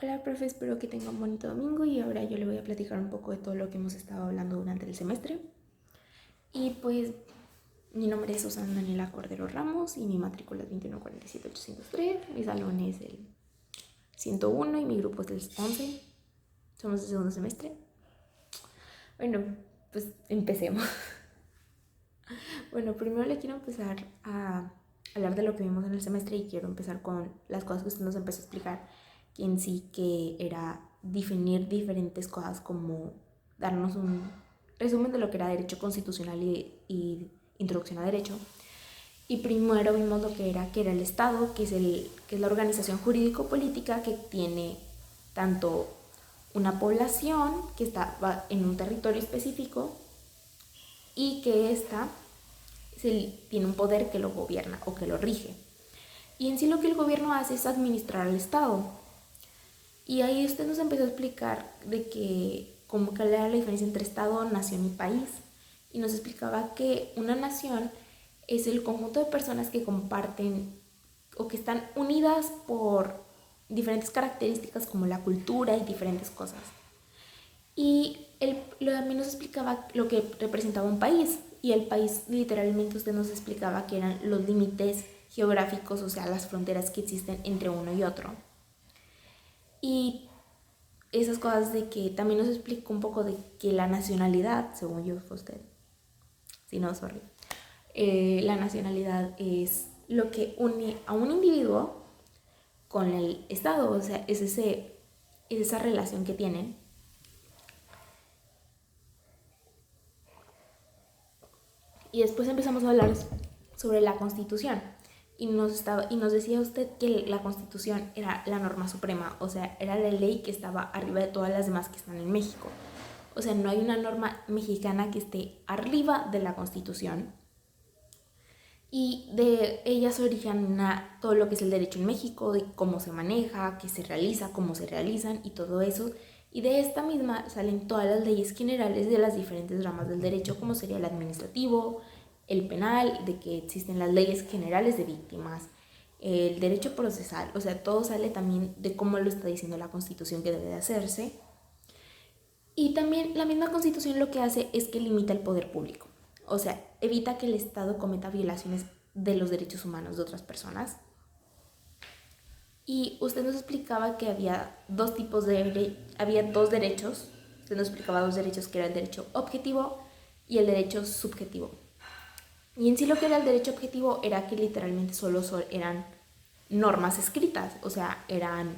Hola, profe, espero que tenga un bonito domingo y ahora yo le voy a platicar un poco de todo lo que hemos estado hablando durante el semestre. Y pues mi nombre es Susana Daniela Cordero Ramos y mi matrícula es 2147803. Mi salón es el 101 y mi grupo es el 11. Somos de segundo semestre. Bueno, pues empecemos. Bueno, primero le quiero empezar a hablar de lo que vimos en el semestre y quiero empezar con las cosas que usted nos empezó a explicar, que en sí que era definir diferentes cosas, como darnos un resumen de lo que era derecho constitucional y introducción a derecho. Y primero vimos lo que era el Estado, que es la organización jurídico-política que tiene tanto una población que está en un territorio específico y que ésta tiene un poder que lo gobierna o que lo rige. Y en sí lo que el gobierno hace es administrar al Estado. Y ahí usted nos empezó a explicar de que cómo que era la diferencia entre Estado, nación y país. Y nos explicaba que una nación es el conjunto de personas que comparten o que están unidas por diferentes características como la cultura y diferentes cosas. Y él también nos explicaba lo que representaba un país. Y el país, literalmente, usted nos explicaba que eran los límites geográficos, o sea, las fronteras que existen entre uno y otro. Y esas cosas de que también nos explicó un poco de que la nacionalidad, según yo fue usted, si no, sorry, la nacionalidad es lo que une a un individuo con el Estado, o sea, es esa relación que tienen. Y después empezamos a hablar sobre la Constitución. Y nos decía usted que la Constitución era la norma suprema, o sea, era la ley que estaba arriba de todas las demás que están en México. O sea, no hay una norma mexicana que esté arriba de la Constitución. Y de ella se origina todo lo que es el derecho en México, de cómo se maneja, qué se realiza, cómo se realizan y todo eso. Y de esta misma salen todas las leyes generales de las diferentes ramas del derecho, como sería el administrativo, el penal, de que existen las leyes generales de víctimas, el derecho procesal, o sea, todo sale también de cómo lo está diciendo la Constitución que debe de hacerse. Y también la misma Constitución lo que hace es que limita el poder público, o sea, evita que el Estado cometa violaciones de los derechos humanos de otras personas. Y usted nos explicaba que había dos derechos. Usted nos explicaba dos derechos, que era el derecho objetivo y el derecho subjetivo. Y en sí lo que era el derecho objetivo era que literalmente solo eran normas escritas, o sea, eran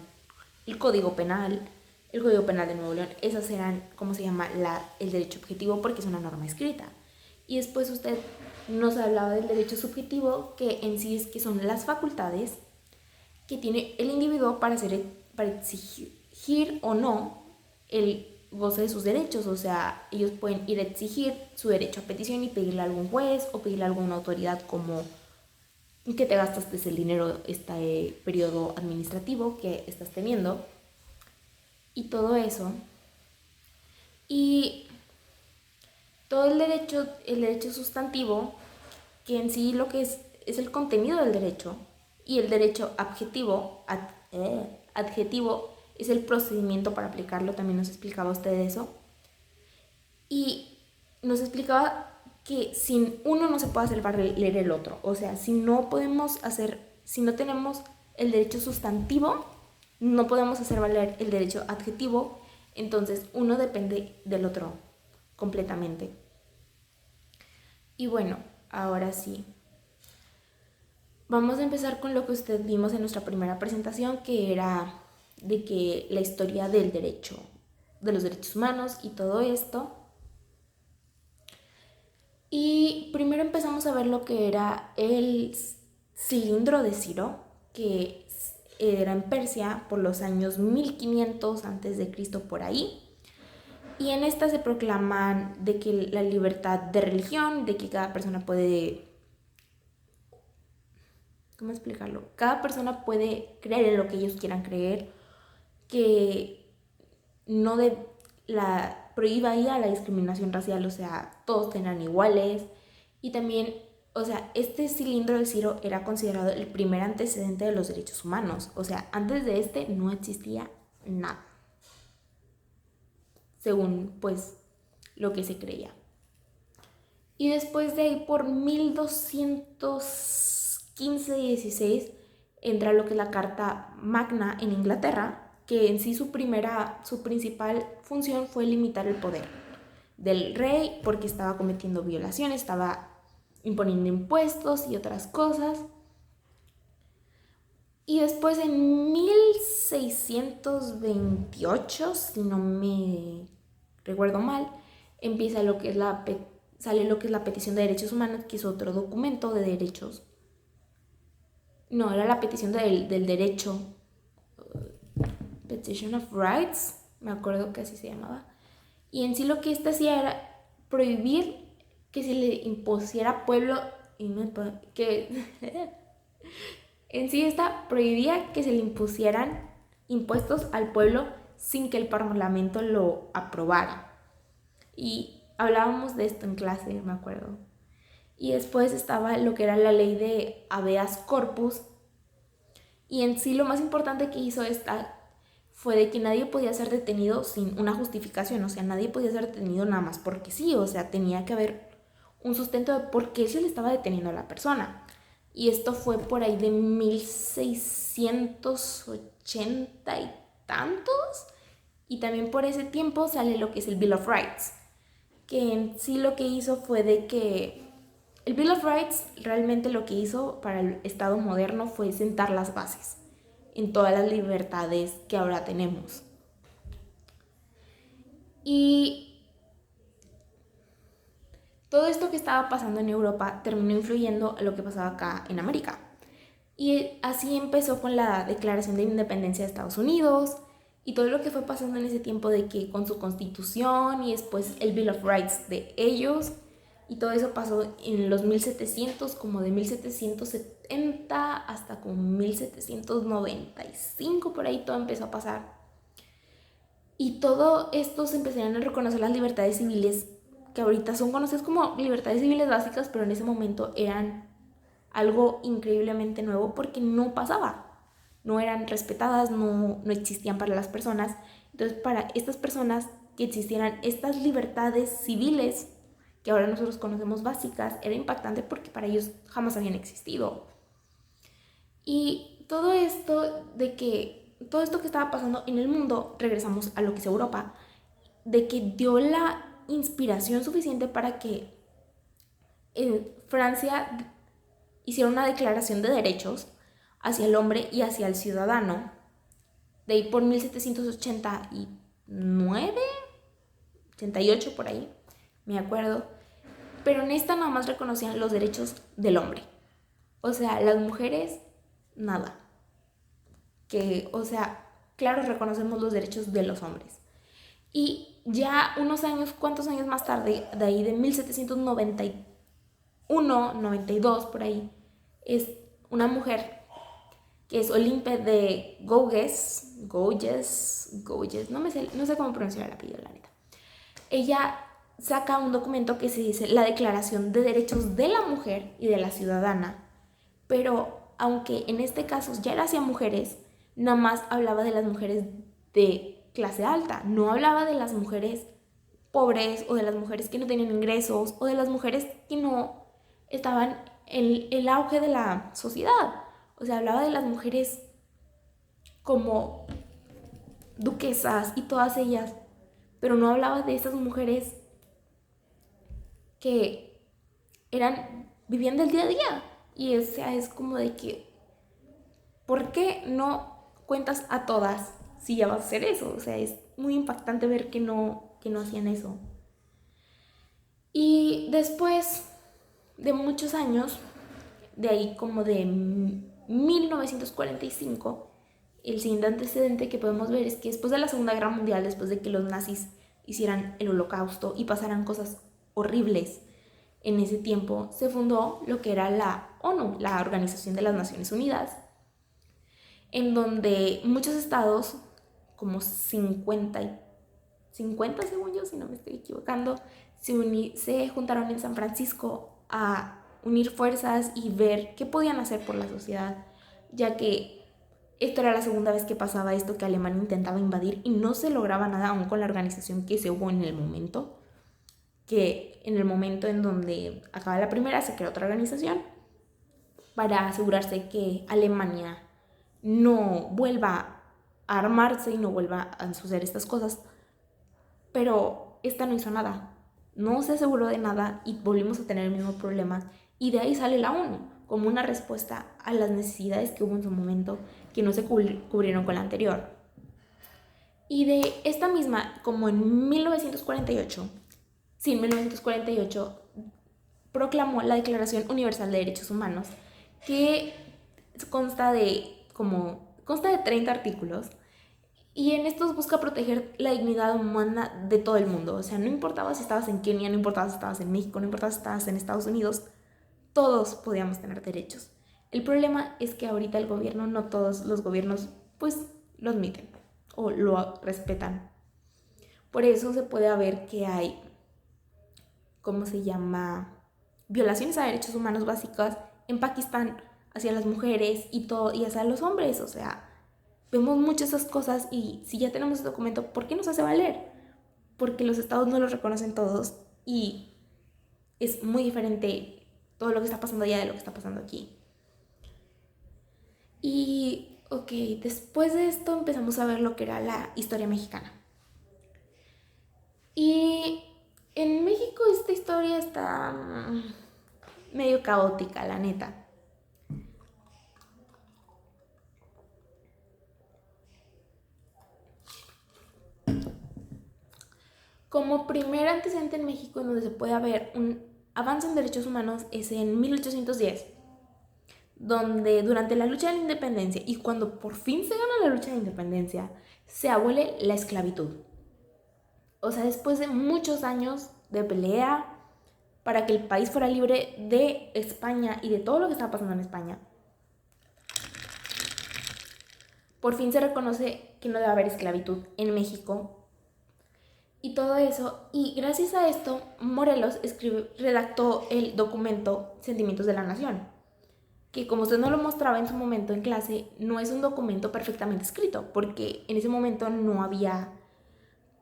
el el Código Penal de Nuevo León, esas eran, ¿cómo se llama? El derecho objetivo, porque es una norma escrita. Y después usted nos hablaba del derecho subjetivo, que en sí es que son las facultades que tiene el individuo para exigir o no el goce de sus derechos. O sea, ellos pueden ir a exigir su derecho a petición y pedirle a algún juez o pedirle a alguna autoridad como que te gastaste el dinero este periodo administrativo que estás teniendo y todo eso. Y todo el derecho sustantivo, que en sí lo que es el contenido del derecho, y el derecho adjetivo es el procedimiento para aplicarlo. También nos explicaba usted eso. Y nos explicaba que sin uno no se puede hacer valer el otro. O sea, si no tenemos el derecho sustantivo, no podemos hacer valer el derecho adjetivo. Entonces uno depende del otro completamente. Y bueno, ahora sí, vamos a empezar con lo que usted vimos en nuestra primera presentación, que era de que la historia del derecho, de los derechos humanos y todo esto. Y primero empezamos a ver lo que era el cilindro de Ciro, que era en Persia por los años 1500 a.C. por ahí. Y en esta se proclaman de que la libertad de religión, de que cada persona puede, ¿cómo explicarlo? Cada persona puede creer en lo que ellos quieran creer, que no de la prohíba ya la discriminación racial, o sea, todos tengan iguales. Y también, o sea, este cilindro de Ciro era considerado el primer antecedente de los derechos humanos. O sea, antes de este no existía nada, según pues lo que se creía. Y después de ahí, por 1215-16, entra lo que es la Carta Magna en Inglaterra, que en sí su principal función fue limitar el poder del rey, porque estaba cometiendo violaciones, estaba imponiendo impuestos y otras cosas. Y después en 1628, si no me recuerdo mal, empieza sale lo que es la Petición de Derechos Humanos, que es otro documento de derechos. No, era la petición del derecho. Petition of Rights, me acuerdo que así se llamaba. Y en sí lo que esta hacía era prohibir que se le impusiera pueblo... En sí esta prohibía que se le impusieran impuestos al pueblo sin que el parlamento lo aprobara. Y hablábamos de esto en clase, me acuerdo. Y después estaba lo que era la ley de habeas corpus. Y en sí lo más importante que hizo esta fue de que nadie podía ser detenido sin una justificación. O sea, nadie podía ser detenido nada más porque sí. O sea, tenía que haber un sustento de por qué se le estaba deteniendo a la persona. Y esto fue por ahí de 1680 y tantos. Y también por ese tiempo sale lo que es el Bill of Rights, que en sí lo que hizo fue de que el Bill of Rights realmente lo que hizo para el Estado moderno fue sentar las bases en todas las libertades que ahora tenemos. Y todo esto que estaba pasando en Europa terminó influyendo a lo que pasaba acá en América. Y así empezó con la Declaración de Independencia de Estados Unidos y todo lo que fue pasando en ese tiempo de que con su constitución y después el Bill of Rights de ellos. Y todo eso pasó en los 1700, como de 1770 hasta como 1795, por ahí todo empezó a pasar. Y todo esto se empezaron a reconocer las libertades civiles, que ahorita son conocidas como libertades civiles básicas, pero en ese momento eran algo increíblemente nuevo porque no pasaba, no eran respetadas, no existían para las personas. Entonces, para estas personas que existieran estas libertades civiles que ahora nosotros conocemos básicas, era impactante porque para ellos jamás habían existido. Y todo esto que estaba pasando en el mundo, regresamos a lo que es Europa, de que dio la inspiración suficiente para que en Francia hicieron una declaración de derechos hacia el hombre y hacia el ciudadano, de ahí por 1789, 88 por ahí, me acuerdo, pero en esta nada más reconocían los derechos del hombre, o sea, las mujeres, nada, que, o sea, claro, reconocemos los derechos de los hombres. Y ya unos años, ¿cuántos años más tarde? De ahí de 1791, 92 por ahí, es una mujer que es Olympe de Gouges, no sé cómo pronunciar el apellido, la neta. Ella saca un documento que se dice la Declaración de Derechos de la Mujer y de la Ciudadana, pero aunque en este caso ya era hacia mujeres, nada más hablaba de las mujeres de clase alta, no hablaba de las mujeres pobres o de las mujeres que no tenían ingresos o de las mujeres que no estaban en el auge de la sociedad. O sea, hablaba de las mujeres como duquesas y todas ellas, pero no hablaba de esas mujeres que vivían del día a día. Y o sea, es como de que, ¿por qué no cuentas a todas si ya vas a hacer eso? O sea, es muy impactante ver que no hacían eso. Y después de muchos años, de ahí como de 1945, el siguiente antecedente que podemos ver es que después de la Segunda Guerra Mundial, después de que los nazis hicieran el Holocausto y pasaran cosas horribles en ese tiempo, se fundó lo que era la ONU, la Organización de las Naciones Unidas, en donde muchos estados, como 50 según yo, si no me estoy equivocando, se juntaron en San Francisco a unir fuerzas y ver qué podían hacer por la sociedad, ya que Esto era la segunda vez que pasaba esto, que Alemania intentaba invadir y no se lograba nada aún con la organización que se hubo en el momento. Que en el momento en donde acaba la primera se crea otra organización para asegurarse que Alemania no vuelva a armarse y no vuelva a suceder estas cosas. Pero esta no hizo nada, no se aseguró de nada y volvimos a tener el mismo problema. Y de ahí sale la ONU, como una respuesta a las necesidades que hubo en su momento que no se cubrieron con la anterior. Y de esta misma, como en 1948, en 1948 proclamó la Declaración Universal de Derechos Humanos, que consta de 30 artículos, y en estos busca proteger la dignidad humana de todo el mundo. O sea, no importaba si estabas en Kenia, no importaba si estabas en México, no importaba si estabas en Estados Unidos, todos podíamos tener derechos. El problema es que ahorita el gobierno, no todos los gobiernos, pues lo admiten o lo respetan. Por eso se puede ver que hay, violaciones a derechos humanos básicos en Pakistán hacia las mujeres y hacia los hombres. O sea, vemos muchas esas cosas y si ya tenemos ese documento, ¿por qué nos hace valer? Porque los estados no los reconocen todos y es muy diferente todo lo que está pasando allá de lo que está pasando aquí. Y ok, después de esto empezamos a ver lo que era la historia mexicana. Y en México esta historia está medio caótica, la neta. Como primer antecedente en México en donde se puede ver un avance en derechos humanos es en 1810, donde durante la lucha de la independencia y cuando por fin se gana la lucha de independencia, se abole la esclavitud. O sea, después de muchos años de pelea para que el país fuera libre de España y de todo lo que estaba pasando en España, por fin se reconoce que no debe haber esclavitud en México. Y todo eso, y gracias a esto, Morelos redactó el documento Sentimientos de la Nación, que como usted no lo mostraba en su momento en clase, no es un documento perfectamente escrito, porque en ese momento no había,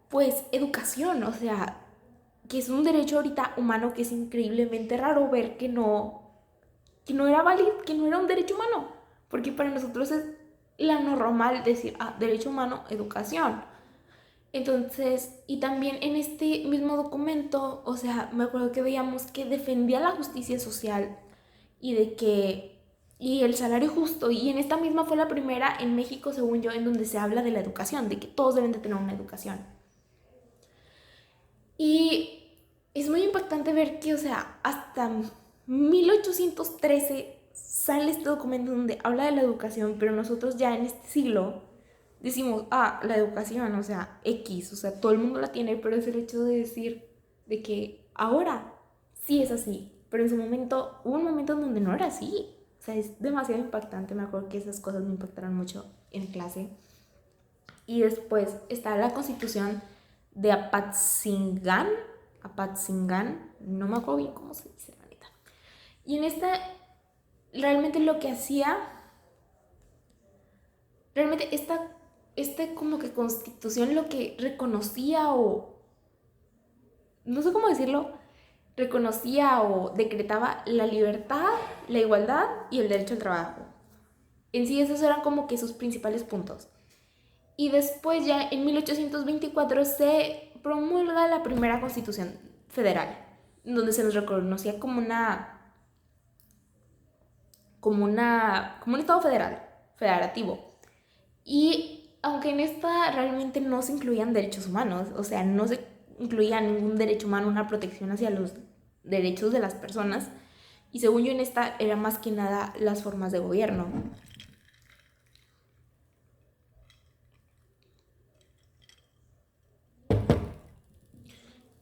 pues, educación. O sea, que es un derecho ahorita humano que es increíblemente raro ver que no era válido, que no era un derecho humano, porque para nosotros es la normal decir, derecho humano, educación. Entonces, y también en este mismo documento, o sea, me acuerdo que veíamos que defendía la justicia social y y el salario justo, y en esta misma fue la primera en México, según yo, en donde se habla de la educación, de que todos deben de tener una educación. Y es muy impactante ver que, o sea, hasta 1813 sale este documento donde habla de la educación, pero nosotros ya en este siglo decimos, la educación, o sea, X, o sea, todo el mundo la tiene, pero es el hecho de decir de que ahora sí es así, pero en su momento, hubo un momento en donde no era así. O sea, es demasiado impactante. Me acuerdo que esas cosas me impactaron mucho en clase. Y después está la Constitución de Apatzingán, no me acuerdo bien cómo se dice, la neta. Y en esta, realmente lo que hacía, realmente esta como que Constitución lo que reconocía, o no sé cómo decirlo, reconocía o decretaba la libertad, la igualdad y el derecho al trabajo. En sí esos eran como que sus principales puntos. Y después ya en 1824 se promulga la primera Constitución Federal, donde se nos reconocía como un estado federativo. Y aunque en esta realmente no se incluían derechos humanos, o sea, no se incluía ningún derecho humano, una protección hacia los derechos de las personas, y según yo en esta era más que nada las formas de gobierno.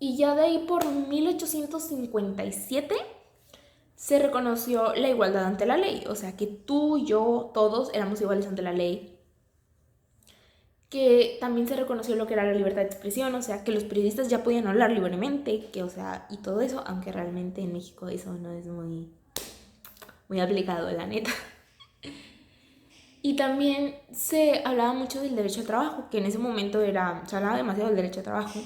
Y ya de ahí por 1857 se reconoció la igualdad ante la ley, o sea que tú, yo, todos éramos iguales ante la ley. Que también se reconoció lo que era la libertad de expresión, o sea que los periodistas ya podían hablar libremente, que, o sea, y todo eso, aunque realmente en México eso no es muy aplicado, la neta. Y también se hablaba mucho del derecho al trabajo, que en ese momento se hablaba demasiado del derecho al trabajo.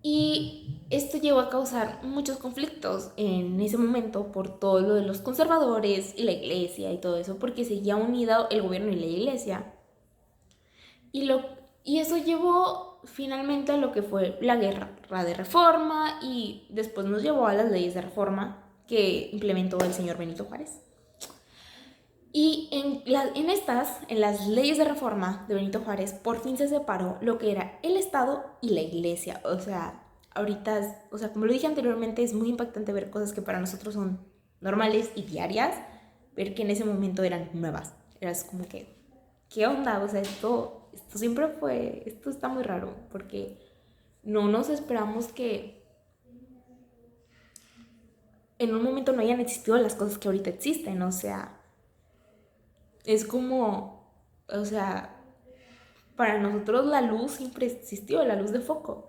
Y esto llegó a causar muchos conflictos en ese momento por todo lo de los conservadores y la iglesia y todo eso, porque seguía unido el gobierno y la iglesia. Y, lo, y eso llevó finalmente a lo que fue la guerra de reforma y después nos llevó a las leyes de reforma que implementó el señor Benito Juárez. Y en las leyes de reforma de Benito Juárez, por fin se separó lo que era el Estado y la Iglesia. O sea, ahorita, o sea, como lo dije anteriormente, es muy impactante ver cosas que para nosotros son normales y diarias, ver que en ese momento eran nuevas. Era como que, ¿qué onda? O sea, esto siempre fue, esto está muy raro, porque no nos esperamos que en un momento no hayan existido las cosas que ahorita existen. O sea, es como, o sea, para nosotros la luz siempre existió, la luz de foco.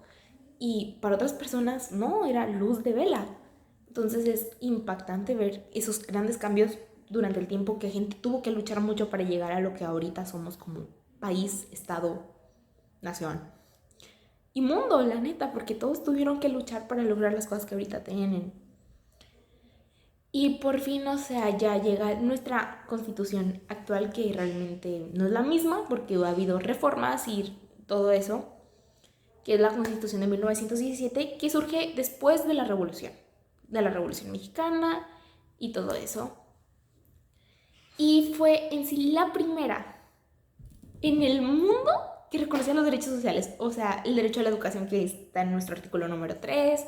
Y para otras personas no, era luz de vela. Entonces es impactante ver esos grandes cambios durante el tiempo que gente tuvo que luchar mucho para llegar a lo que ahorita somos como país, estado, nación y mundo, la neta, porque todos tuvieron que luchar para lograr las cosas que ahorita tienen. Y por fin, o sea, ya llega nuestra constitución actual, que realmente no es la misma porque ha habido reformas y todo eso, que es la constitución de 1917, que surge después de la Revolución Mexicana y todo eso. Y fue en sí la primera en el mundo que reconocía los derechos sociales, o sea, el derecho a la educación, que está en nuestro artículo número 3,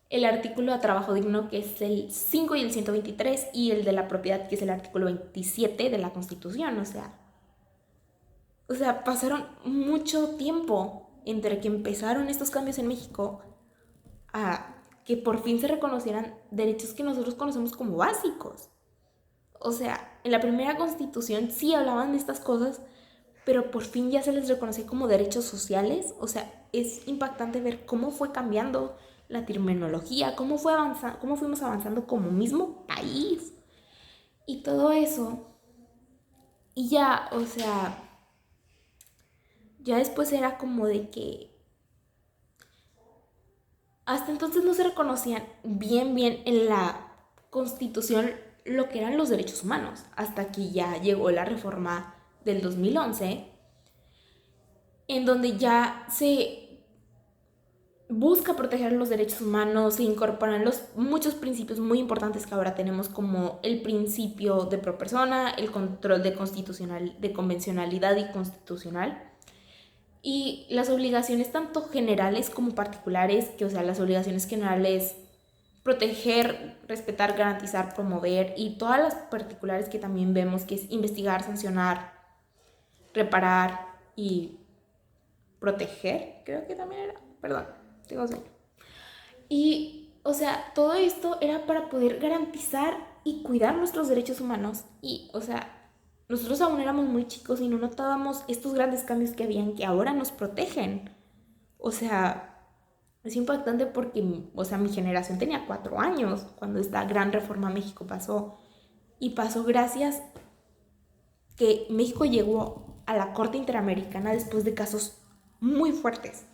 el artículo de trabajo digno, que es el 5 y el 123, y el de la propiedad, que es el artículo 27 de la Constitución. O sea, pasaron mucho tiempo entre que empezaron estos cambios en México a que por fin se reconocieran derechos que nosotros conocemos como básicos. O sea, en la primera Constitución sí hablaban de estas cosas, pero por fin ya se les reconoce como derechos sociales. O sea, es impactante ver cómo fue cambiando la terminología, cómo fuimos avanzando como mismo país y todo eso. Y ya, o sea, ya después era como de que hasta entonces no se reconocían bien en la Constitución lo que eran los derechos humanos, hasta que ya llegó la reforma del 2011, en donde ya se busca proteger los derechos humanos, se incorporan muchos principios muy importantes que ahora tenemos, como el principio de pro persona, el control de convencionalidad y constitucional, y las obligaciones tanto generales como particulares, que o sea, las obligaciones generales: proteger, respetar, garantizar, promover, y todas las particulares que también vemos, que es investigar, sancionar, reparar y proteger, creo que también era, perdón, tengo sueño. Y, o sea, todo esto era para poder garantizar y cuidar nuestros derechos humanos. Y, o sea, nosotros aún éramos muy chicos y no notábamos estos grandes cambios que habían, que ahora nos protegen. O sea, es impactante porque, o sea, mi generación tenía 4 años cuando esta gran reforma a México pasó. Y pasó gracias que México llegó a la Corte Interamericana después de casos muy fuertes,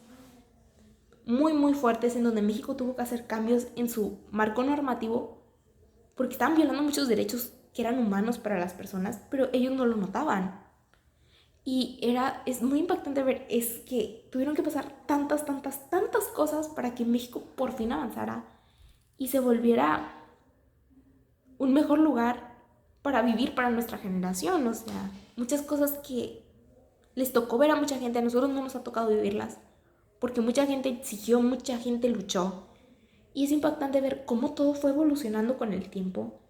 muy fuertes, en donde México tuvo que hacer cambios en su marco normativo porque estaban violando muchos derechos que eran humanos para las personas, pero ellos no lo notaban. Y es muy impactante ver, es que tuvieron que pasar tantas cosas para que México por fin avanzara y se volviera un mejor lugar para vivir para nuestra generación. O sea, muchas cosas que les tocó ver a mucha gente, a nosotros no nos ha tocado vivirlas, porque mucha gente exigió, mucha gente luchó. Y es impactante ver cómo todo fue evolucionando con el tiempo,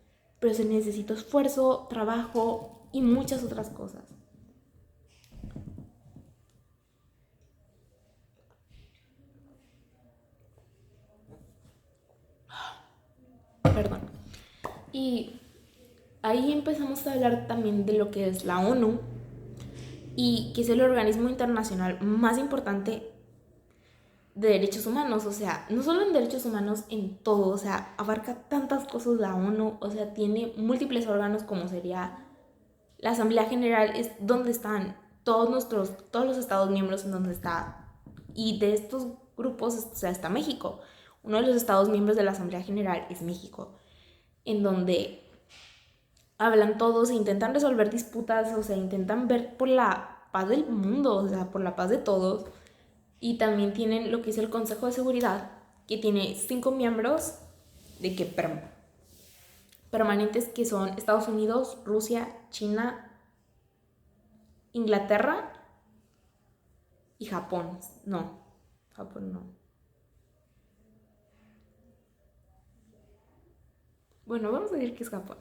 pero se necesitó esfuerzo, trabajo y muchas otras cosas. Perdón. Y ahí empezamos a hablar también de lo que es la ONU, y que es el organismo internacional más importante de derechos humanos, o sea, no solo en derechos humanos, en todo, o sea, abarca tantas cosas la ONU, o sea, tiene múltiples órganos como sería la Asamblea General, es donde están todos los estados miembros, en donde está, y de estos grupos, o sea, está México. Uno de los estados miembros de la Asamblea General es México, en donde hablan todos e intentan resolver disputas, o sea, intentan ver por la paz del mundo, o sea, por la paz de todos. Y también tienen lo que es el Consejo de Seguridad, que tiene 5 miembros de que permanentes, que son Estados Unidos, Rusia, China, Inglaterra y Japón. No, Japón no. Bueno, vamos a decir que es Japón.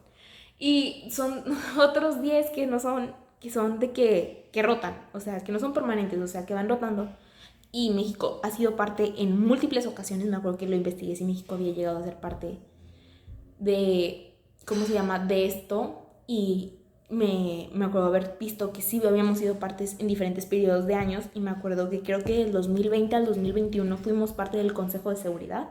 Y son otros 10 que no son, que son de que rotan, o sea, que no son permanentes, o sea, que van rotando. Y México ha sido parte en múltiples ocasiones, me acuerdo que lo investigué si México había llegado a ser parte de, ¿cómo se llama?, de esto. Y me acuerdo haber visto que sí habíamos sido partes en diferentes periodos de años. Y me acuerdo que creo que del 2020 al 2021 fuimos parte del Consejo de Seguridad.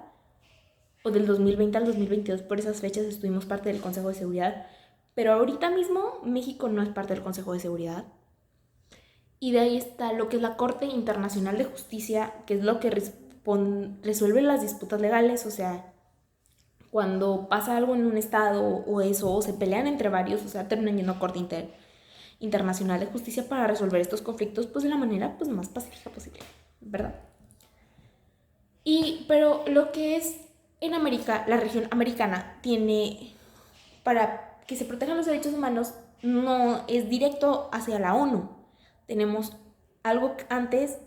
O del 2020 al 2022, por esas fechas estuvimos parte del Consejo de Seguridad. Pero ahorita mismo México no es parte del Consejo de Seguridad. Y de ahí está lo que es la Corte Internacional de Justicia, que es lo que resuelve las disputas legales, o sea, cuando pasa algo en un estado o eso, o se pelean entre varios, o sea, terminan yendo a Corte Internacional de Justicia para resolver estos conflictos, pues de la manera pues más pacífica posible, ¿verdad? Pero lo que es en América, la región americana tiene, para que se protejan los derechos humanos, no es directo hacia la ONU. Tenemos algo antes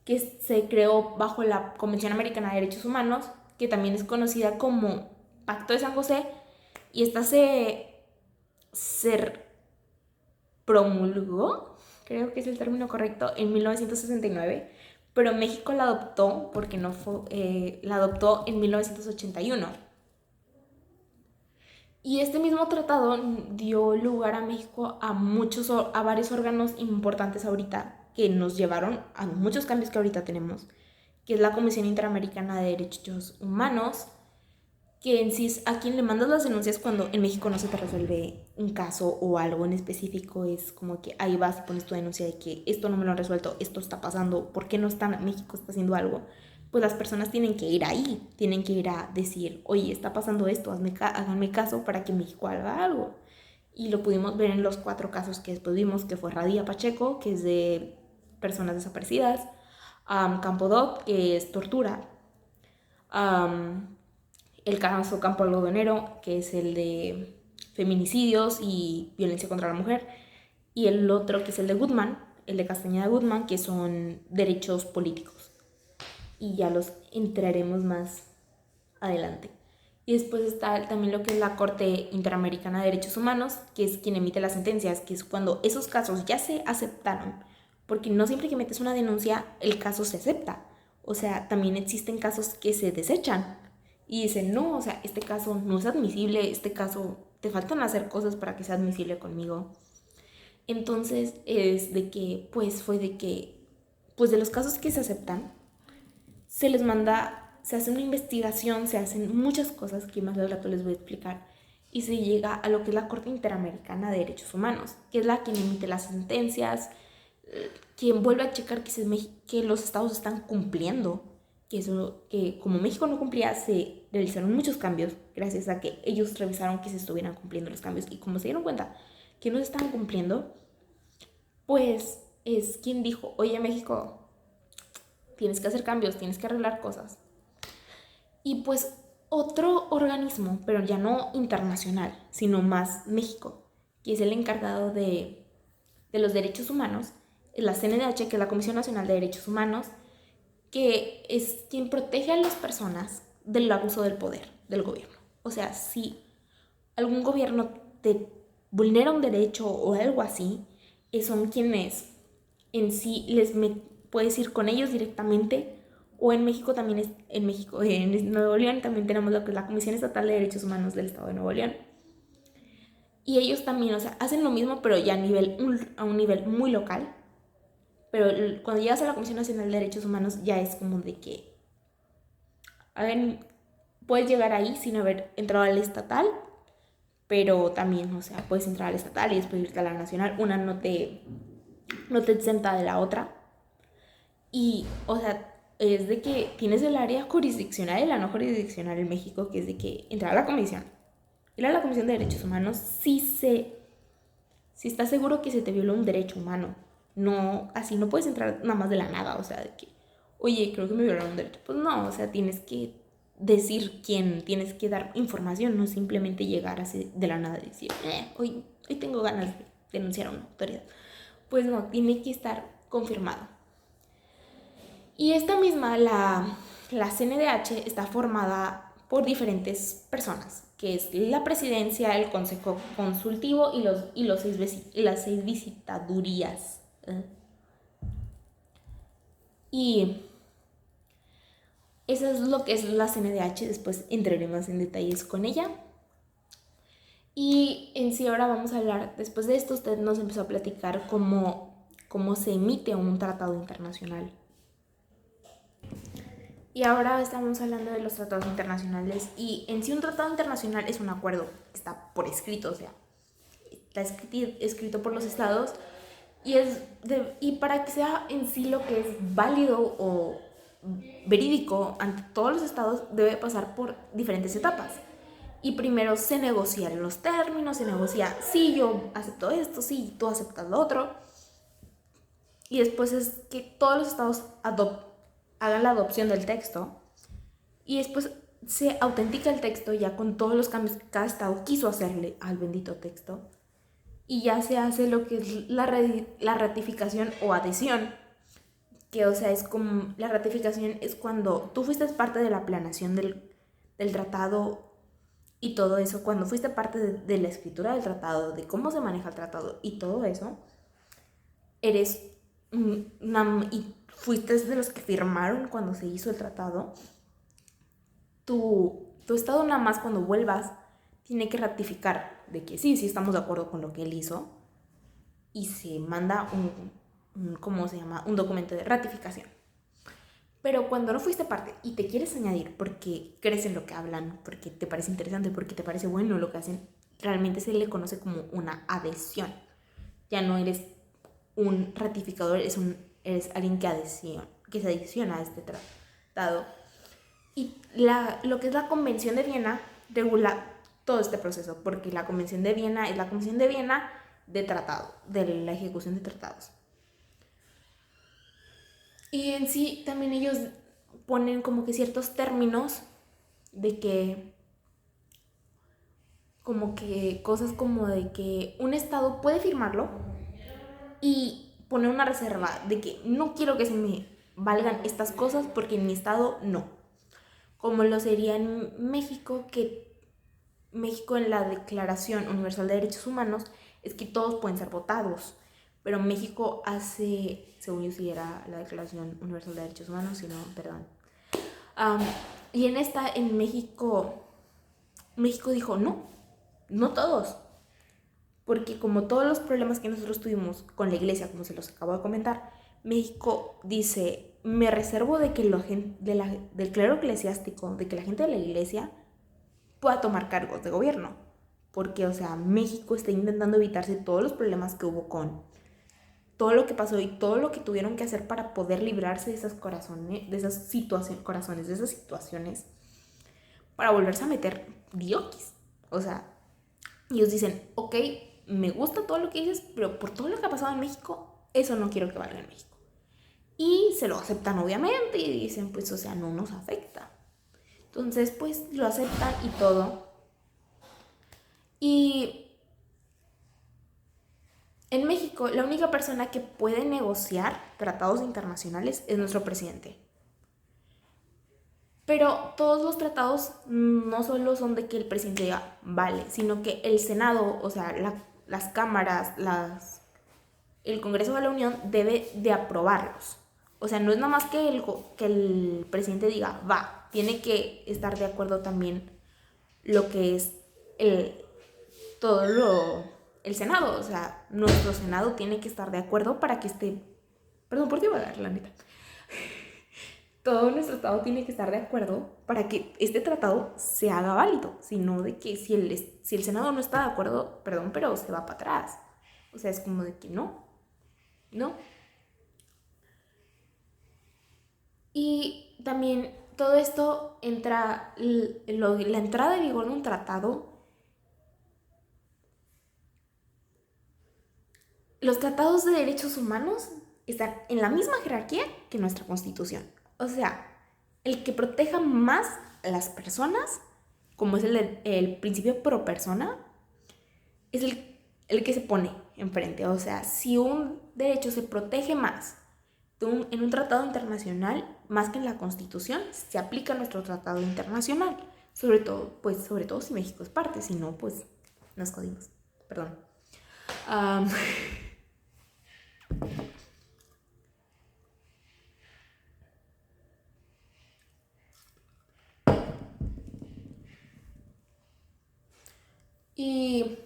que se creó bajo la Convención Americana de Derechos Humanos, que también es conocida como Pacto de San José, y esta se promulgó, creo que es el término correcto, en 1969, pero México la adoptó porque no fue, la adoptó en 1981. Y este mismo tratado dio lugar a México a varios órganos importantes ahorita que nos llevaron a muchos cambios que ahorita tenemos, que es la Comisión Interamericana de Derechos Humanos, que en sí es a quien le mandas las denuncias cuando en México no se te resuelve un caso o algo en específico. Es como que ahí vas y pones tu denuncia de que esto no me lo han resuelto, esto está pasando, ¿por qué no está, México está haciendo algo? Pues las personas tienen que ir ahí, tienen que ir a decir, oye, está pasando esto, háganme caso para que México haga algo. Y lo pudimos ver en los 4 casos que después vimos, que fue Radilla Pacheco, que es de personas desaparecidas, Campo Dot, que es tortura, el caso Campo Algodonero, que es el de feminicidios y violencia contra la mujer, y el otro que es el de Goodman, el de Castañeda Goodman, que son derechos políticos. Y ya los entraremos más adelante. Y después está también lo que es la Corte Interamericana de Derechos Humanos, que es quien emite las sentencias, que es cuando esos casos ya se aceptaron, porque no siempre que metes una denuncia el caso se acepta. O sea, también existen casos que se desechan y dicen, no, o sea, este caso no es admisible, este caso te faltan hacer cosas para que sea admisible conmigo. Entonces es de que, pues fue de que, pues de los casos que se aceptan, se les manda, se hace una investigación, se hacen muchas cosas que más al rato les voy a explicar, y se llega a lo que es la Corte Interamericana de Derechos Humanos, que es la quien emite las sentencias, quien vuelve a checar que los estados están cumpliendo, que como México no cumplía, se realizaron muchos cambios gracias a que ellos revisaron que se estuvieran cumpliendo los cambios, y como se dieron cuenta que no se estaban cumpliendo, pues es quien dijo, oye México, tienes que hacer cambios, tienes que arreglar cosas. Y pues otro organismo, pero ya no internacional, sino más México, que es el encargado de los derechos humanos, es la CNDH, que es la Comisión Nacional de Derechos Humanos, que es quien protege a las personas del abuso del poder del gobierno. O sea, si algún gobierno te vulnera un derecho o algo así, son quienes en sí puedes ir con ellos directamente. O en México también en Nuevo León también tenemos lo que es la Comisión Estatal de Derechos Humanos del Estado de Nuevo León. Y ellos también, o sea, hacen lo mismo, pero ya a un nivel muy local. Pero cuando llegas a la Comisión Nacional de Derechos Humanos ya es como de que puedes llegar ahí sin haber entrado al estatal, pero también, o sea, puedes entrar al estatal y después irte a la nacional. Una no te exenta de la otra. Y, o sea, es de que tienes el área jurisdiccional y la no jurisdiccional en México, que es de que entrar a la comisión. Ir a la Comisión de Derechos Humanos si estás seguro que se te violó un derecho humano. No, así no puedes entrar nada más de la nada, o sea, de que, oye, creo que me violaron un derecho. Pues no, o sea, tienes que decir quién, tienes que dar información, no simplemente llegar así de la nada y decir, hoy tengo ganas de denunciar a una autoridad. Pues no, tiene que estar confirmado. Y esta misma, la CNDH, está formada por diferentes personas, que es la presidencia, el consejo consultivo y las 6 visitadurías. Y eso es lo que es la CNDH, después entraré más en detalles con ella. Y en sí ahora vamos a hablar, después de esto usted nos empezó a platicar cómo se emite un tratado internacional. Y ahora estamos hablando de los tratados internacionales. Y en sí un tratado internacional es un acuerdo que está por escrito, o sea, está escrito por los estados. Y para que sea en sí lo que es válido o verídico ante todos los estados, debe pasar por diferentes etapas. Y primero se negocian los términos, se negocia, sí, yo acepto esto, sí, tú aceptas lo otro. Y después es que todos los estados hagan la adopción del texto. Y después se autentica el texto ya con todos los cambios que cada estado quiso hacerle al bendito texto. Y ya se hace lo que es la ratificación o adhesión. Que, o sea, es como la ratificación es cuando tú fuiste parte de la planeación del tratado y todo eso, cuando fuiste parte de la escritura del tratado, de cómo se maneja el tratado y todo eso, y fuiste de los que firmaron cuando se hizo el tratado. Tu estado nada más cuando vuelvas tiene que ratificar de que sí estamos de acuerdo con lo que él hizo y se manda ¿cómo se llama? Un documento de ratificación. Pero cuando no fuiste parte y te quieres añadir porque crees en lo que hablan, porque te parece interesante, porque te parece bueno lo que hacen, realmente se le conoce como una adhesión. Ya no eres un ratificador, eres alguien que se adiciona a este tratado. Y lo que es la Convención de Viena regula todo este proceso, porque la Convención de Viena es la Convención de Viena de tratado, de la ejecución de tratados. Y en sí también ellos ponen como que ciertos términos de que, como que cosas como de que un estado puede firmarlo y poner una reserva de que no quiero que se me valgan estas cosas porque en mi estado no. Como lo sería en México, que México en la Declaración Universal de Derechos Humanos es que todos pueden ser votados, pero México según yo sí era la Declaración Universal de Derechos Humanos, si no, perdón. Y en México dijo no todos, porque como todos los problemas que nosotros tuvimos con la iglesia, como se los acabo de comentar, México dice, me reservo de que del clero eclesiástico, de que la gente de la iglesia pueda tomar cargos de gobierno, porque, o sea, México está intentando evitarse todos los problemas que hubo con todo lo que pasó y todo lo que tuvieron que hacer para poder librarse de esas situaciones, para volverse a meter diokis. O sea, ellos dicen, ok, me gusta todo lo que dices, pero por todo lo que ha pasado en México, eso no quiero que valga en México. Y se lo aceptan obviamente y dicen, pues, o sea, no nos afecta. Entonces, pues, lo aceptan y todo. Y en México, la única persona que puede negociar tratados internacionales es nuestro presidente. Pero todos los tratados no solo son de que el presidente diga, vale, sino que el Senado, o sea, las cámaras, el Congreso de la Unión debe de aprobarlos. O sea, no es nada más que el presidente diga, va, tiene que estar de acuerdo también lo que es el Senado. O sea, nuestro Senado tiene que estar de acuerdo para que esté... Perdón por divagar, la neta. todo nuestro Estado tiene que estar de acuerdo para que este tratado se haga válido, sino de que si el Senado no está de acuerdo, perdón, pero se va para atrás. O sea, es como de que no. Y también todo esto entra, la entrada en vigor de un tratado. Los tratados de derechos humanos están en la misma jerarquía que nuestra Constitución. O sea, el que proteja más a las personas, como es el principio pro persona, es el que se pone enfrente. O sea, si un derecho se protege más en un tratado internacional, más que en la Constitución, se aplica a nuestro tratado internacional. Sobre todo si México es parte, si no, pues nos jodimos. Perdón. Um, y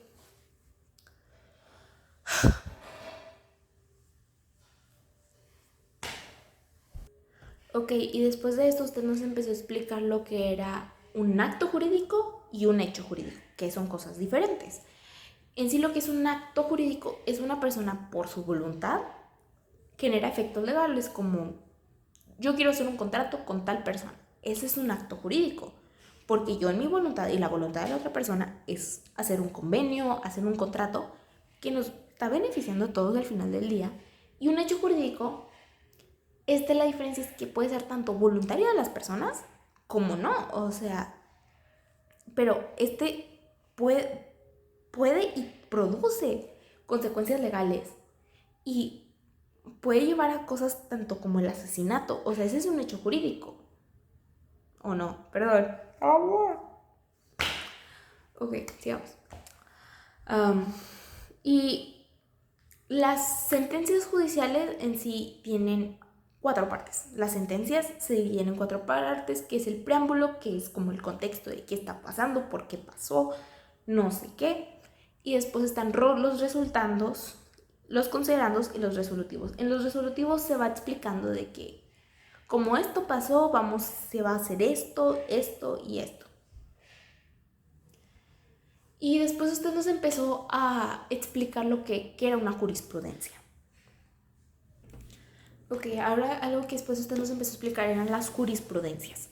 ok, y después de esto usted nos empezó a explicar lo que era un acto jurídico y un hecho jurídico, que son cosas diferentes. En sí lo que es un acto jurídico es una persona por su voluntad genera efectos legales, como yo quiero hacer un contrato con tal persona. Ese es un acto jurídico, porque yo en mi voluntad y la voluntad de la otra persona es hacer un convenio, hacer un contrato que nos está beneficiando a todos al final del día. Y un hecho jurídico, la diferencia es que puede ser tanto voluntario de las personas como no. O sea, pero puede y produce consecuencias legales y puede llevar a cosas tanto como el asesinato. O sea, ese es un hecho jurídico. ¿O no? Perdón. Ok, sigamos. Y las sentencias judiciales en sí tienen 4 partes. Las sentencias se dividen en 4 partes, que es el preámbulo, que es como el contexto de qué está pasando, por qué pasó, no sé qué. Y después están los resultandos, los considerandos y los resolutivos. En los resolutivos se va explicando de que como esto pasó, se va a hacer esto, esto y esto. Y después usted nos empezó a explicar lo que era una jurisprudencia. Ok, ahora algo que después usted nos empezó a explicar eran las jurisprudencias.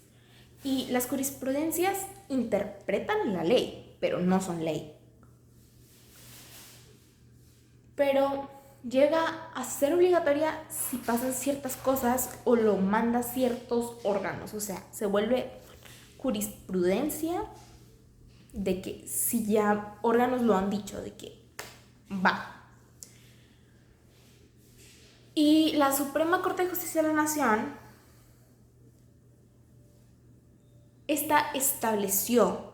Y las jurisprudencias interpretan la ley, pero no son ley. Pero llega a ser obligatoria si pasan ciertas cosas o lo manda ciertos órganos. O sea, se vuelve jurisprudencia de que si ya órganos lo han dicho, de que va. Y la Suprema Corte de Justicia de la Nación estableció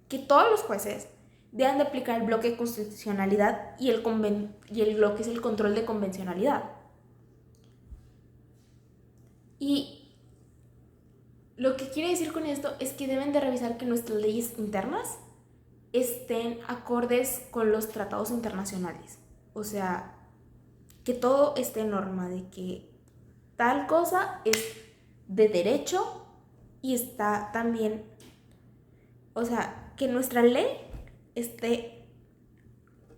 que todos los jueces deben de aplicar el bloque de constitucionalidad y lo que es el control de convencionalidad. Y lo que quiere decir con esto es que deben de revisar que nuestras leyes internas estén acordes con los tratados internacionales. O sea, que todo esté en norma de que tal cosa es de derecho y está también, o sea, que nuestra ley esté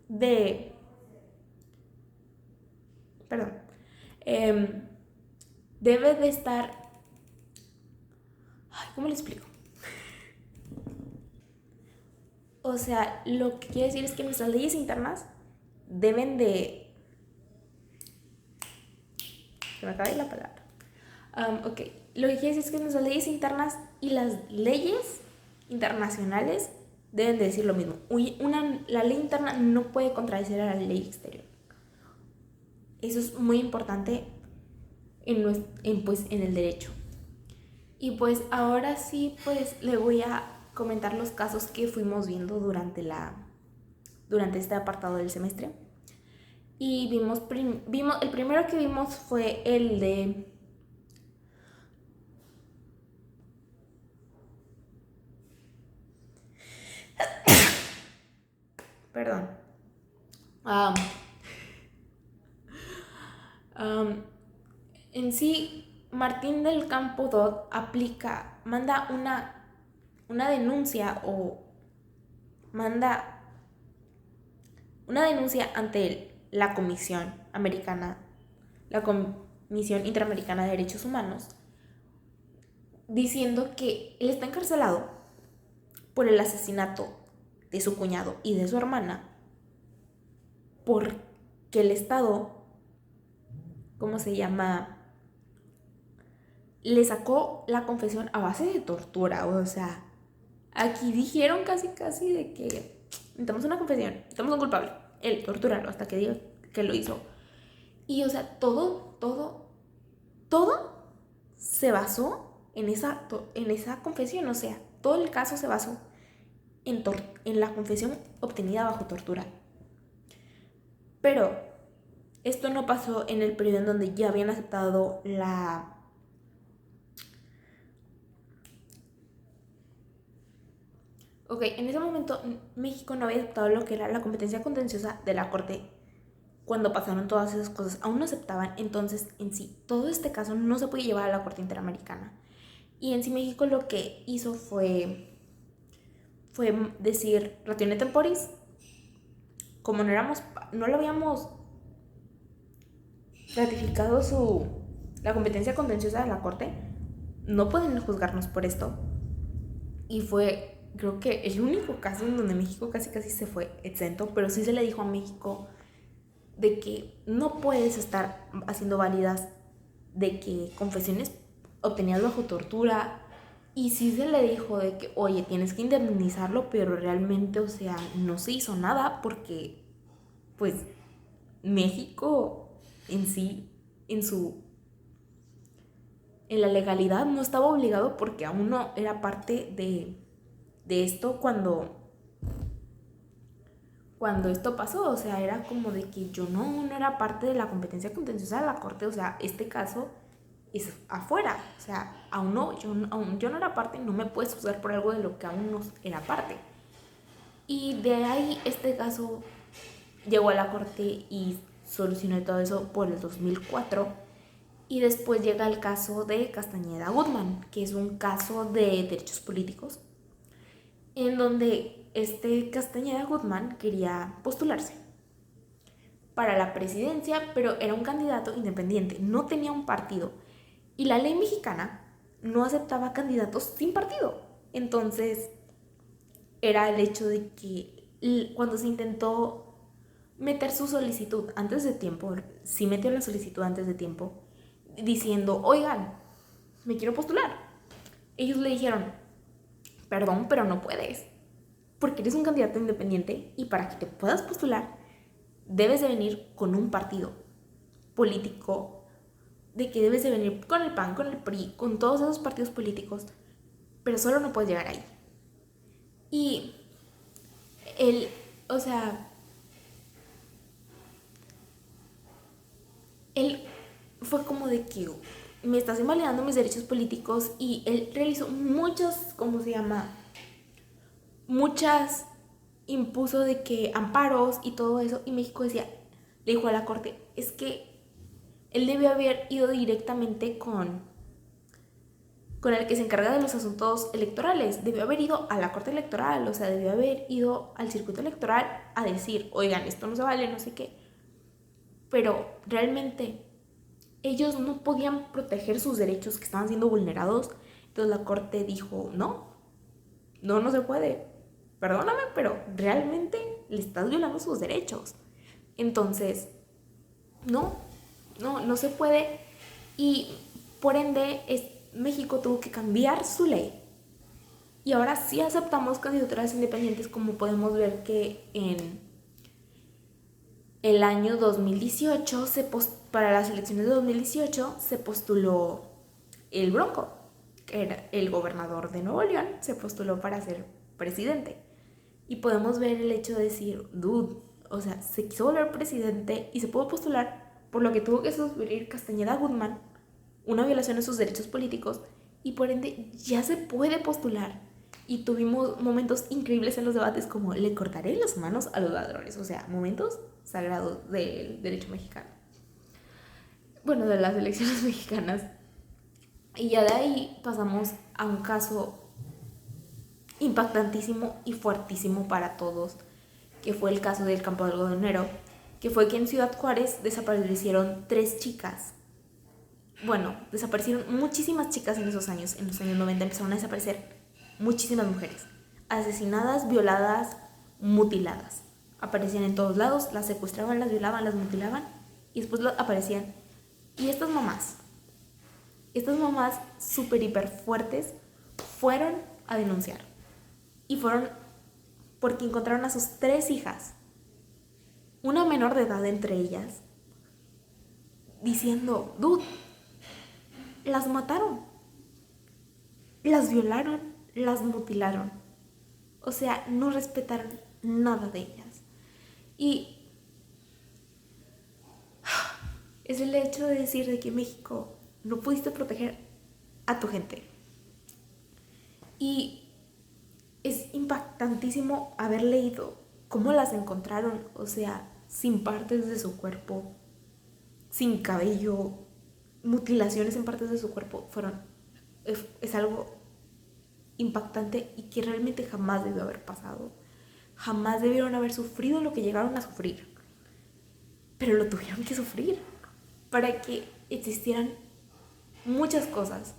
debe de estar, ¿cómo le explico? O sea, lo que quiere decir es que nuestras leyes internas deben de, se me acaba de ir la palabra. Ok, lo que quiere decir es que nuestras leyes internas y las leyes internacionales deben de decir lo mismo. La ley interna no puede contradecir a la ley exterior. Eso es muy importante en el derecho. Y pues ahora sí, pues le voy a comentar los casos que fuimos viendo durante este apartado del semestre. Y el primero que vimos fue el de perdón. En sí, Martín del Campo Dot manda una denuncia manda una denuncia ante la Comisión Americana, la Comisión Interamericana de Derechos Humanos, diciendo que él está encarcelado por el asesinato de su cuñado y de su hermana, porque el Estado, ¿cómo se llama?, le sacó la confesión a base de tortura. O sea, aquí dijeron casi de que necesitamos una confesión, necesitamos un culpable, él torturarlo hasta que diga que lo hizo. Y o sea, todo se basó en esa confesión. O sea, todo el caso se basó en la confesión obtenida bajo tortura. Pero esto no pasó en el periodo en donde ya habían aceptado en ese momento México no había aceptado lo que era la competencia contenciosa de la Corte. Cuando pasaron todas esas cosas, aún no aceptaban. Entonces, en sí, todo este caso no se puede llevar a la Corte Interamericana. Y en sí México lo que hizo fue decir ratione temporis. Como no lo habíamos ratificado la competencia contenciosa de la Corte, no pueden juzgarnos por esto. Y fue, creo que, el único caso en donde México casi se fue exento. Pero sí se le dijo a México de que no puedes estar haciendo válidas de que confesiones obtenidas bajo tortura. Y sí se le dijo de que, oye, tienes que indemnizarlo, pero realmente, o sea, no se hizo nada porque, pues, México en sí, en la legalidad no estaba obligado, porque aún no era parte de esto cuando esto pasó. O sea, era como de que yo no era parte de la competencia contenciosa de la Corte. O sea, este caso es afuera. O sea, yo no era parte y no me puedes juzgar por algo de lo que aún no era parte. Y de ahí este caso llegó a la Corte y solucionó todo eso por el 2004. Y después llega el caso de Castañeda Guzmán, que es un caso de derechos políticos, en donde Castañeda Guzmán quería postularse para la presidencia, pero era un candidato independiente, no tenía un partido. Y la ley mexicana no aceptaba candidatos sin partido. Entonces, era el hecho de que cuando se intentó meter su solicitud antes de tiempo, sí metió la solicitud antes de tiempo, diciendo, oigan, me quiero postular. Ellos le dijeron, perdón, pero no puedes, porque eres un candidato independiente y para que te puedas postular debes de venir con un partido político, de que debes de venir con el PAN, con el PRI, con todos esos partidos políticos, pero solo no puedes llegar ahí. Y él, o sea, él fue como de que me estás invalidando mis derechos políticos. Y él realizó impuso de que amparos y todo eso. Y México le dijo a la Corte, es que él debió haber ido directamente con el que se encarga de los asuntos electorales. Debió haber ido a la Corte Electoral. O sea, debió haber ido al circuito electoral a decir, oigan, esto no se vale, no sé qué. Pero realmente ellos no podían proteger sus derechos, que estaban siendo vulnerados. Entonces la Corte dijo, no se puede. Perdóname, pero realmente le estás violando sus derechos. Entonces, no se puede. Y por ende, México tuvo que cambiar su ley. Y ahora sí aceptamos candidaturas independientes, como podemos ver que en el año 2018, para las elecciones de 2018, se postuló el Bronco, que era el gobernador de Nuevo León, se postuló para ser presidente. Y podemos ver el hecho de decir, dude, o sea, se quiso volver presidente y se pudo postular, por lo que tuvo que sufrir Castañeda Guzmán una violación de sus derechos políticos, y por ende ya se puede postular. Y tuvimos momentos increíbles en los debates, como le cortaré las manos a los ladrones. O sea, momentos sagrados del derecho mexicano. Bueno, de las elecciones mexicanas. Y ya de ahí pasamos a un caso impactantísimo y fuertísimo para todos, que fue el caso del campo de algodonero, que fue que en Ciudad Juárez desaparecieron 3 chicas. Bueno, desaparecieron muchísimas chicas en esos años. En los años 90 empezaron a desaparecer muchísimas mujeres, asesinadas, violadas, mutiladas. Aparecían en todos lados, las secuestraban, las violaban, las mutilaban y después aparecían. Y estas mamás súper hiper fuertes fueron a denunciar. Y fueron porque encontraron a sus 3 hijas, una menor de edad entre ellas, diciendo, dude, las mataron, las violaron, las mutilaron. O sea, no respetaron nada de ellas. Y es el hecho de decir de que México no pudiste proteger a tu gente. Y es impactantísimo haber leído cómo las encontraron, o sea, sin partes de su cuerpo, sin cabello, mutilaciones en partes de su cuerpo. Es algo impactante y que realmente jamás debió haber pasado. Jamás debieron haber sufrido lo que llegaron a sufrir, pero lo tuvieron que sufrir para que existieran muchas cosas.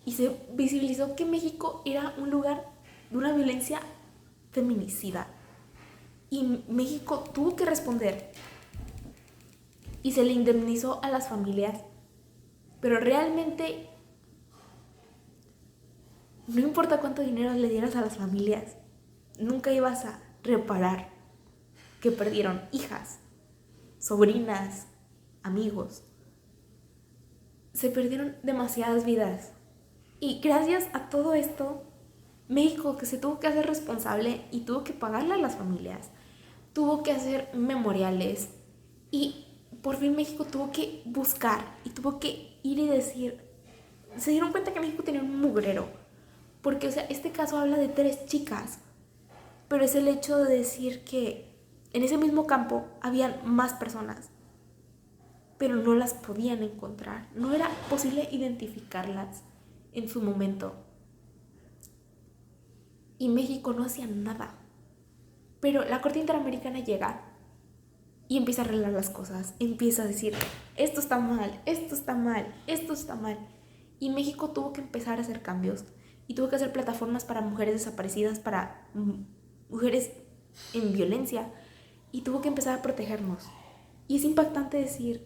Y se visibilizó que México era un lugar de una violencia feminicida. Y México tuvo que responder. Y se le indemnizó a las familias. Pero realmente, no importa cuánto dinero le dieras a las familias, nunca ibas a reparar que perdieron hijas, sobrinas, amigos. Se perdieron demasiadas vidas. Y gracias a todo esto, México, que se tuvo que hacer responsable y tuvo que pagarle a las familias, tuvo que hacer memoriales y por fin México tuvo que buscar y tuvo que ir y decir, se dieron cuenta que México tenía un mugrero, porque o sea, este caso habla de 3 chicas, pero es el hecho de decir que en ese mismo campo habían más personas, pero no las podían encontrar, no era posible identificarlas en su momento. Y México no hacía nada. Pero la Corte Interamericana llega y empieza a arreglar las cosas, empieza a decir, esto está mal, esto está mal, esto está mal. Y México tuvo que empezar a hacer cambios y tuvo que hacer plataformas para mujeres desaparecidas, para mujeres en violencia, y tuvo que empezar a protegernos. Y es impactante decir,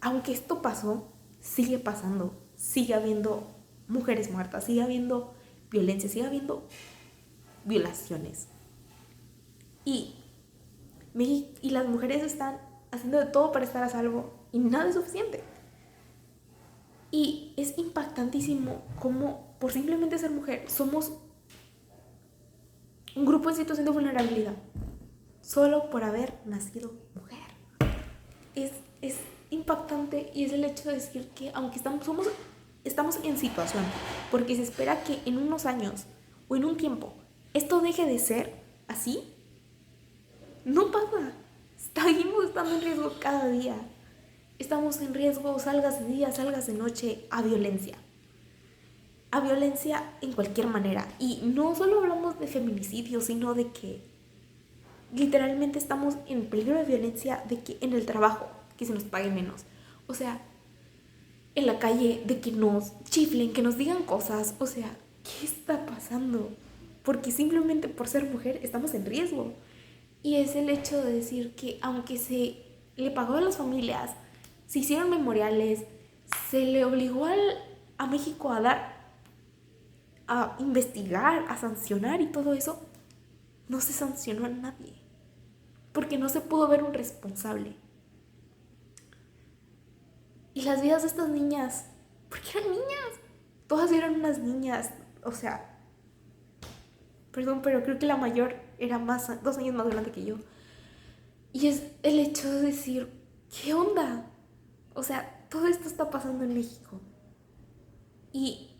aunque esto pasó, sigue pasando, sigue habiendo mujeres muertas, sigue habiendo violencia, sigue habiendo violaciones. Y las mujeres están haciendo de todo para estar a salvo y nada es suficiente. Y es impactantísimo cómo por simplemente ser mujer somos un grupo en situación de vulnerabilidad solo por haber nacido mujer. Es impactante y es el hecho de decir que aunque estamos en situación, porque se espera que en unos años o en un tiempo esto deje de ser así, no pasa. Seguimos estando en riesgo cada día. Estamos en riesgo, salgas de día, salgas de noche, a violencia. A violencia en cualquier manera. Y no solo hablamos de feminicidio, sino de que literalmente estamos en peligro de violencia, de que en el trabajo, que se nos pague menos. O sea, en la calle, de que nos chiflen, que nos digan cosas. O sea, ¿qué está pasando? Porque simplemente por ser mujer estamos en riesgo. Y es el hecho de decir que aunque se le pagó a las familias, se hicieron memoriales, se le obligó a México a investigar, a sancionar y todo eso, no se sancionó a nadie. Porque no se pudo ver un responsable. Y las vidas de estas niñas, porque eran niñas, todas eran unas niñas, o sea, perdón, pero creo que la mayor era 2 años más grande que yo. Y es el hecho de decir, ¿qué onda? O sea, todo esto está pasando en México. Y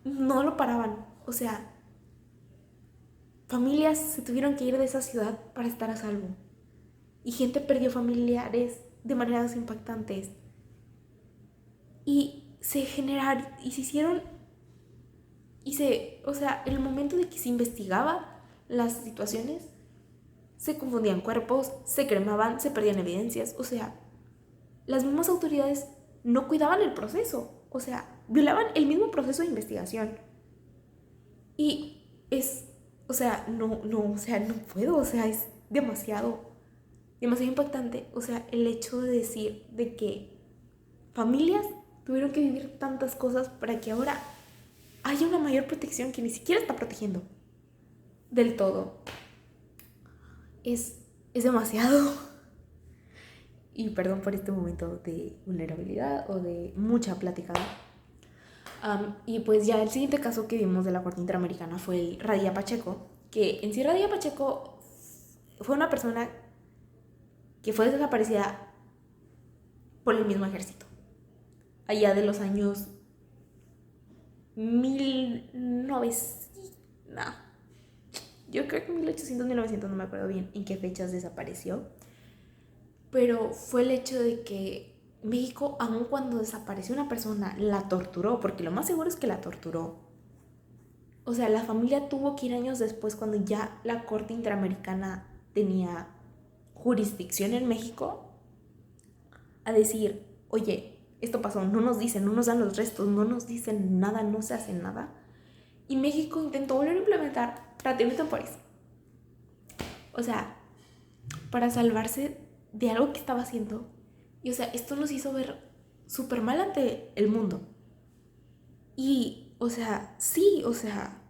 no lo paraban. O sea, familias se tuvieron que ir de esa ciudad para estar a salvo. Y gente perdió familiares de maneras impactantes. Y se generaron y se hicieron o sea, en el momento de que se investigaba las situaciones, se confundían cuerpos, se cremaban, se perdían evidencias, o sea, las mismas autoridades no cuidaban el proceso, o sea, violaban el mismo proceso de investigación. Y o sea, o sea, no puedo, o sea, es demasiado impactante, o sea, el hecho de decir de que familias tuvieron que vivir tantas cosas para que ahora haya una mayor protección que ni siquiera está protegiendo del todo. Es demasiado. Y perdón por este momento de vulnerabilidad o de mucha plática. Y pues ya el siguiente caso que vimos de la Corte Interamericana fue el Radilla Pacheco, que en sí Radilla Pacheco fue una persona que fue desaparecida por el mismo ejército, allá de los años 1900, no, yo creo que 1800, 1900, no me acuerdo bien en qué fechas desapareció, pero fue el hecho de que México, aun cuando desapareció una persona, la torturó, porque lo más seguro es que la torturó. O sea, la familia tuvo que ir años después, cuando ya la Corte Interamericana tenía jurisdicción en México, a decir, oye, esto pasó, no nos dicen, no nos dan los restos, no nos dicen nada, no se hace nada. Y México intentó volver a implementar relativos temporales. O sea, para salvarse de algo que estaba haciendo. Y o sea, esto nos hizo ver súper mal ante el mundo. Y, o sea, sí, o sea,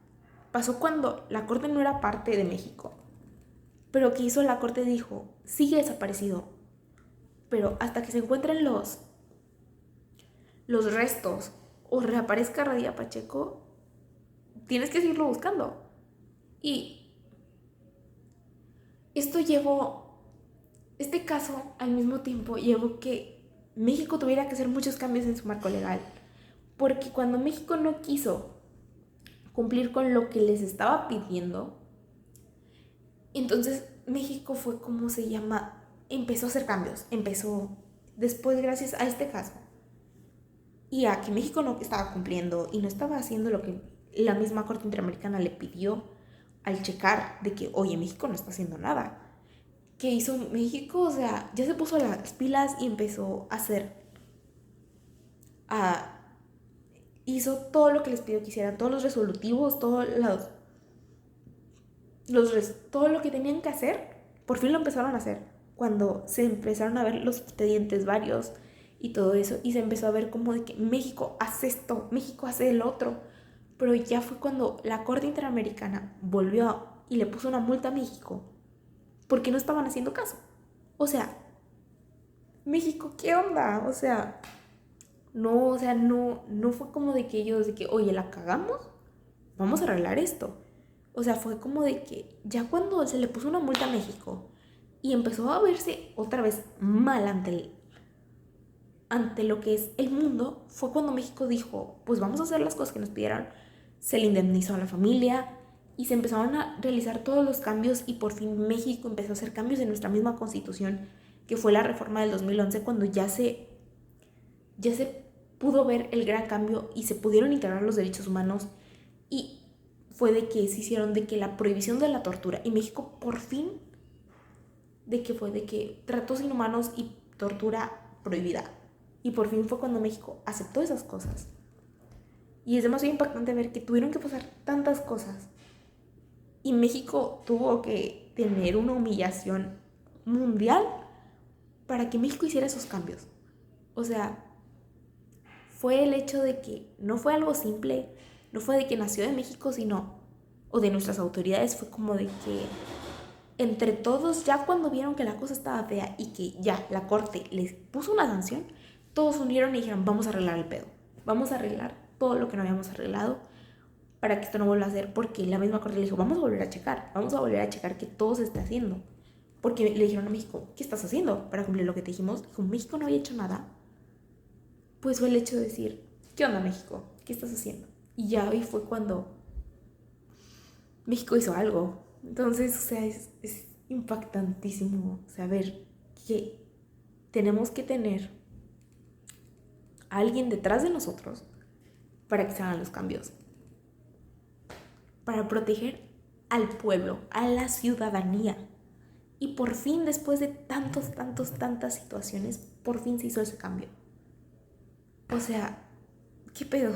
pasó cuando la corte no era parte de México. Pero que hizo la corte, dijo, sigue desaparecido. Pero hasta que se encuentren los restos o reaparezca Radilla Pacheco, tienes que seguirlo buscando. Y esto este caso al mismo tiempo llevó que México tuviera que hacer muchos cambios en su marco legal. Porque cuando México no quiso cumplir con lo que les estaba pidiendo, entonces México fue como se llama, empezó a hacer cambios, después gracias a este caso y a que México no estaba cumpliendo y no estaba haciendo lo que la misma Corte Interamericana le pidió al checar de que, oye, México no está haciendo nada. ¿Qué hizo México? O sea, ya se puso las pilas y empezó a hizo todo lo que les pidió que hicieran, todos los resolutivos, todo lo que tenían que hacer, por fin lo empezaron a hacer. Cuando se empezaron a ver los expedientes varios y todo eso, y se empezó a ver como de que México hace esto, México hace el otro, pero ya fue cuando la Corte Interamericana volvió y le puso una multa a México porque no estaban haciendo caso. O sea, México, ¿qué onda? O sea, no fue como de que ellos, de que, oye, la cagamos, vamos a arreglar esto. O sea, fue como de que ya cuando se le puso una multa a México y empezó a verse otra vez mal ante lo que es el mundo, fue cuando México dijo, pues vamos a hacer las cosas que nos pidieron. Se le indemnizó a la familia y se empezaron a realizar todos los cambios y por fin México empezó a hacer cambios en nuestra misma constitución, que fue la reforma del 2011, cuando ya se pudo ver el gran cambio y se pudieron integrar los derechos humanos y fue de que se hicieron de que la prohibición de la tortura y México por fin de que tratos inhumanos y tortura prohibida y por fin fue cuando México aceptó esas cosas y es demasiado impactante ver que tuvieron que pasar tantas cosas y México tuvo que tener una humillación mundial para que México hiciera esos cambios. O sea, fue el hecho de que no fue algo simple, no fue de que nació de México, o de nuestras autoridades, fue como de que entre todos, ya cuando vieron que la cosa estaba fea y que ya la corte les puso una sanción, todos unieron y dijeron, vamos a arreglar el pedo, vamos a arreglar todo lo que no habíamos arreglado para que esto no vuelva a hacer, porque la misma corte le dijo, vamos a volver a checar que todo se esté haciendo. Porque le dijeron a México, ¿qué estás haciendo para cumplir lo que te dijimos? Dijo, México no había hecho nada. Pues fue el hecho de decir, ¿qué onda México? ¿Qué estás haciendo? Y ya hoy fue cuando México hizo algo. Entonces, o sea, es impactantísimo saber que tenemos que tener a alguien detrás de nosotros para que se hagan los cambios. Para proteger al pueblo, a la ciudadanía. Y por fin, después de tantas situaciones, por fin se hizo ese cambio. O sea, ¿qué pedo?